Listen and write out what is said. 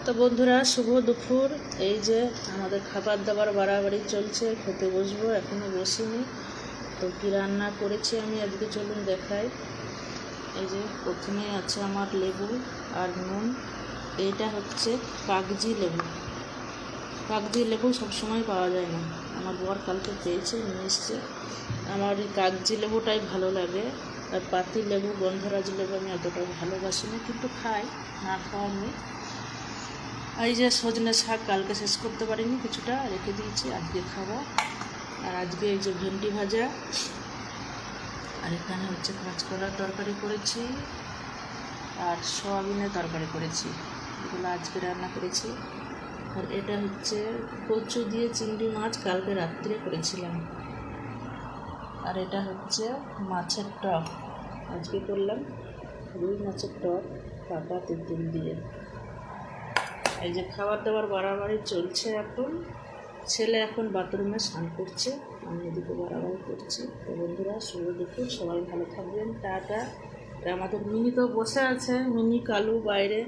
তো বন্ধুরা, শুভ দুপুর। এই যে আমাদের খাবার দাবার বাড়াবাড়ি চলছে, খেতে বসবো, এখনও বসিনি। তো কী রান্না করেছি আমি আজকে চলুন দেখাই। এই যে প্রথমেই আছে আমার লেবু আর নুন। এইটা হচ্ছে কাগজি লেবু। কাগজি লেবু সবসময় পাওয়া যায় না, আমার বর কালকে পেয়েছে, নিয়ে এসছে। আমার এই কাগজি লেবুটাই ভালো লাগে। আর পাতি লেবু, গন্ধরাজ লেবু আমি অতটা ভালোবাসি না, কিন্তু খাই, না খাওয়া নেই। এই যে সজনে শাক কালকে শেষ করতে পারিনি, কিছুটা রেখে দিয়েছি, আজকে খাবো। আর আজকে এই যে ভেন্ডি ভাজা, আর এখানে হচ্ছে কাঁচকলার তরকারি করেছি, আর সয়াবিনের তরকারি করেছি। এগুলো আজকে রান্না করেছি। আর এটা হচ্ছে কচু দিয়ে চিংড়ি মাছ, কালকে রাত্রে করেছিলাম। আর এটা হচ্ছে মাছের টক, আজকে করলাম রুই মাছের টক কাটা তেঁতুল দিয়ে। এই যে খাবার দাবার বাড়াবাড়ি চলছে এখন। ছেলে এখন বাথরুমে স্নান করছে, আমি এদিকে বাড়াবাড়ি করছি। তো বন্ধুরা, শুভ দুপুর, সবাই ভালো থাকবেন, টাটা। আমাদের মিনি তো বসে আছে, মিনি কালু বাইরে